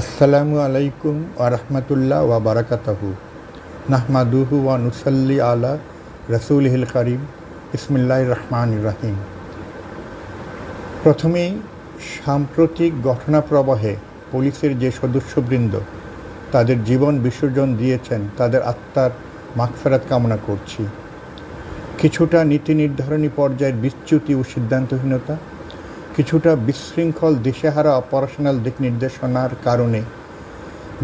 আসসালামু আলাইকুম ওরহমতুল্লাহ ওয়া বারাকাতুহু নাহমাদুহু ওয়া নুসাল্লি আলা রাসূলিহিল কারীম বিসমিল্লাহির রহমানির রহিম। প্রথমেই সাম্প্রতিক ঘটনাপ্রবাহে পুলিশের যে সদস্যবৃন্দ তাদের জীবন বিসর্জন দিয়েছেন তাদের আত্মার মাগফিরাত কামনা করছি। কিছুটা নীতি নির্ধারণী পর্যায়ের বিচ্যুতি ও সিদ্ধান্তহীনতা, কিছুটা বিশৃঙ্খল দিশেহারা অপারেশনাল দিক নির্দেশনার কারণে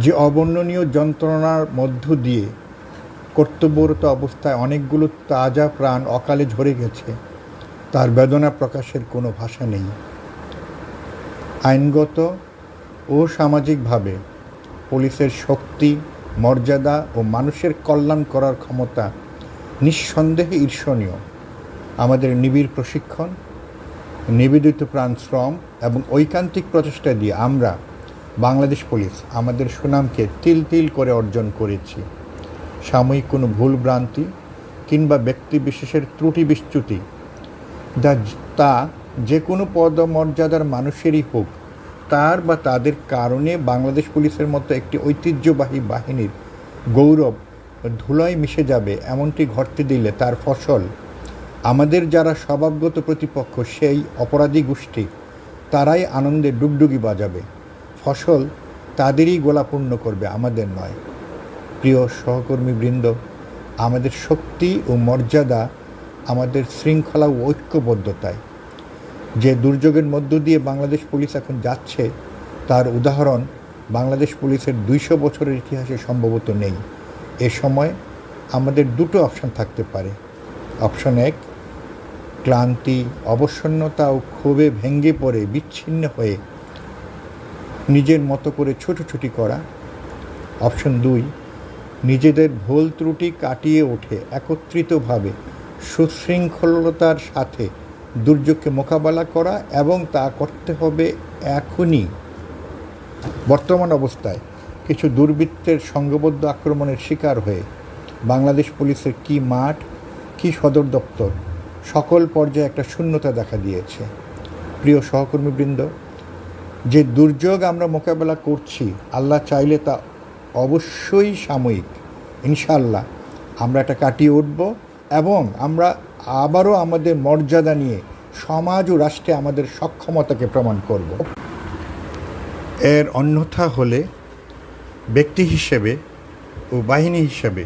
যে অবর্ণনীয় যন্ত্রণার মধ্য দিয়ে কর্তব্যরত অবস্থায় অনেকগুলো তাজা প্রাণ অকালে ঝরে গেছে, তার বেদনা প্রকাশের কোনো ভাষা নেই। আইনগত ও সামাজিকভাবে পুলিশের শক্তি, মর্যাদা ও মানুষের কল্যাণ করার ক্ষমতা নিঃসন্দেহে ঈর্ষণীয়। আমাদের নিবিড় প্রশিক্ষণ, নিবেদিত প্রাণ শ্রম এবং ঐকান্তিক প্রচেষ্টা দিয়ে আমরা বাংলাদেশ পুলিশ আমাদের সুনামকে তিল তিল করে অর্জন করেছি। সাময়িক কোনো ভুলভ্রান্তি কিংবা ব্যক্তিবিশেষের ত্রুটি বিচ্যুতি তা যে কোনো পদমর্যাদার মানুষেরই হোক, তার বা তাদের কারণে বাংলাদেশ পুলিশের মতো একটি ঐতিহ্যবাহী বাহিনীর গৌরব ধুলোয় মিশে যাবে এমনটি ঘটতে দিলে তার ফসল আমাদের যারা স্বভাবগত প্রতিপক্ষ সেই অপরাধী গোষ্ঠী, তারাই আনন্দে ডুগডুগি বাজাবে। ফসল তাদেরই গোলাপূর্ণ করবে, আমাদের নয়। প্রিয় সহকর্মীবৃন্দ, আমাদের শক্তি ও মর্যাদা আমাদের শৃঙ্খলা ও ঐক্যবদ্ধতায়। যে দুর্যোগের মধ্য দিয়ে বাংলাদেশ পুলিশ এখন যাচ্ছে তার উদাহরণ বাংলাদেশ পুলিশের 200 বছরের ইতিহাসে সম্ভবত নেই। এ সময় আমাদের দুটো অপশন থাকতে পারে। অপশন 1, ক্লান্তি, অবসন্নতা ও ক্ষোভে ভেঙে পড়ে বিচ্ছিন্ন হয়ে নিজের মতো করে ছোটাছুটি করা। অপশন 2, নিজেদের ভুল ত্রুটি কাটিয়ে ওঠে একত্রিতভাবে সুশৃঙ্খলতার সাথে দুর্যোগকে মোকাবেলা করা, এবং তা করতে হবে এখনই। বর্তমান অবস্থায় কিছু দুর্বৃত্তের সংঘবদ্ধ আক্রমণের শিকার হয়ে বাংলাদেশ পুলিশের কি মাঠ, কি সদর দপ্তর, সকল পর্যায়ে একটা শূন্যতা দেখা দিয়েছে। প্রিয় সহকর্মীবৃন্দ, যে দুর্যোগ আমরা মোকাবেলা করছি, আল্লাহ চাইলে তা অবশ্যই সাময়িক। ইনশাআল্লাহ আমরা এটা কাটিয়ে উঠব এবং আমরা আবারও আমাদের মর্যাদা নিয়ে সমাজ ও রাষ্ট্রে আমাদের সক্ষমতাকে প্রমাণ করব। এর অন্যথা হলে ব্যক্তি হিসেবে ও বাহিনী হিসেবে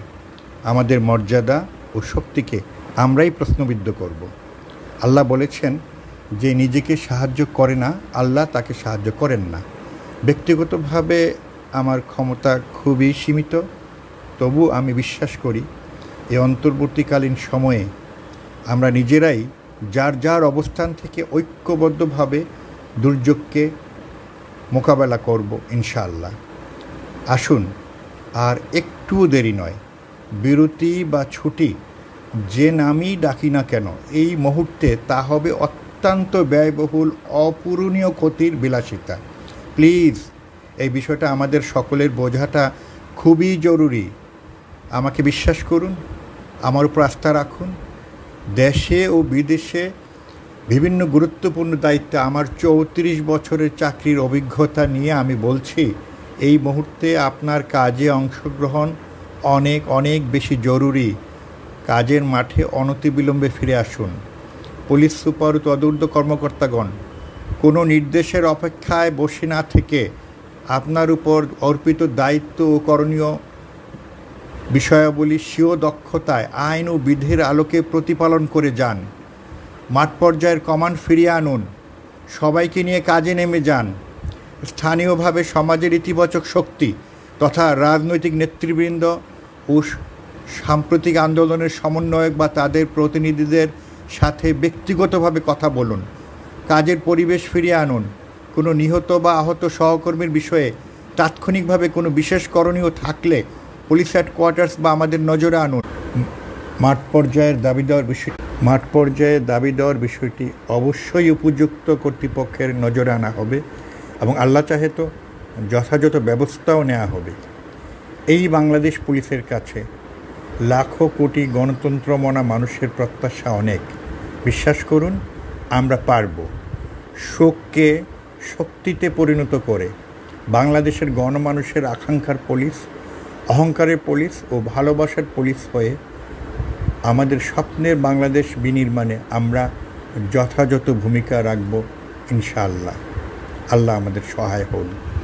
আমাদের মর্যাদা ও শক্তিকে আমরাই প্রশ্নবিদ্ধ করব। আল্লাহ বলেছেন, যে নিজেকে সাহায্য করে না আল্লাহ তাকে সাহায্য করেন না। ব্যক্তিগতভাবে আমার ক্ষমতা খুবই সীমিত, তবু আমি বিশ্বাস করি এই অন্তর্বর্তীকালীন সময়ে আমরা নিজেরাই যার যার অবস্থান থেকে ঐক্যবদ্ধভাবে দুর্যোগকে মোকাবেলা করব ইনশাআল্লাহ। আসুন, আর একটুও দেরি নয়, বিরতি বা ছুটি যে নামই ডাকি না কেন এই মুহূর্তে তা হবে অত্যন্ত ব্যয়বহুল, অপূরণীয় ক্ষতির বিলাসিতা। প্লিজ এই বিষয়টা আমাদের সকলের বোঝাটা খুবই জরুরি। আমাকে বিশ্বাস করুন, আমার উপর আস্থা রাখুন। দেশে ও বিদেশে বিভিন্ন গুরুত্বপূর্ণ দায়িত্বে আমার 34 বছরের চাকরির অভিজ্ঞতা নিয়ে আমি বলছি, এই মুহূর্তে আপনার কাজে অংশগ্রহণ অনেক অনেক বেশি জরুরি। কাজের মাঠে অনতিবিলম্বে ফিরে আসুন। পুলিশ সুপার ও তদূর্ধ্ব কর্মকর্তাগণ, কোনো নির্দেশের অপেক্ষায় বসে না থেকে আপনার উপর অর্পিত দায়িত্ব ও করণীয় বিষয়াবলী স্বীয় দক্ষতায় আইন ও বিধির আলোকে প্রতিপালন করে যান। মাঠ পর্যায়ের কমান্ড ফিরিয়ে আনুন। সবাইকে নিয়ে কাজে নেমে যান। স্থানীয়ভাবে সমাজের ইতিবাচক শক্তি তথা রাজনৈতিক নেতৃবৃন্দ ও সাম্প্রতিক আন্দোলনের সমন্বয়ক বা তাদের প্রতিনিধিদের সাথে ব্যক্তিগতভাবে কথা বলুন। কাজের পরিবেশ ফিরিয়ে আনুন। কোনো নিহত বা আহত সহকর্মীর বিষয়ে তাৎক্ষণিকভাবে কোনো বিশেষ করণীয় থাকলে পুলিশ হেডকোয়ার্টার্স বা আমাদের নজরে আনুন। মাঠ পর্যায়ে দাবি দেওয়ার বিষয়টি অবশ্যই উপযুক্ত কর্তৃপক্ষের নজরে আনা হবে এবং আল্লাহ চাহে তো যথাযথ ব্যবস্থাও নেওয়া হবে। এই বাংলাদেশ পুলিশের কাছে লাখো কোটি গণতন্ত্রমনা মানুষের প্রত্যাশা অনেক। বিশ্বাস করুন, আমরা পারব। শোককে শক্তিতে পরিণত করে বাংলাদেশের গণমানুষের আকাঙ্ক্ষার পুলিশ, অহংকারের পুলিশ ও ভালোবাসার পুলিশ হয়ে আমাদের স্বপ্নের বাংলাদেশ বিনির্মাণে আমরা যথাযথ ভূমিকা রাখব ইনশাআল্লাহ। আল্লাহ আমাদের সহায় হন।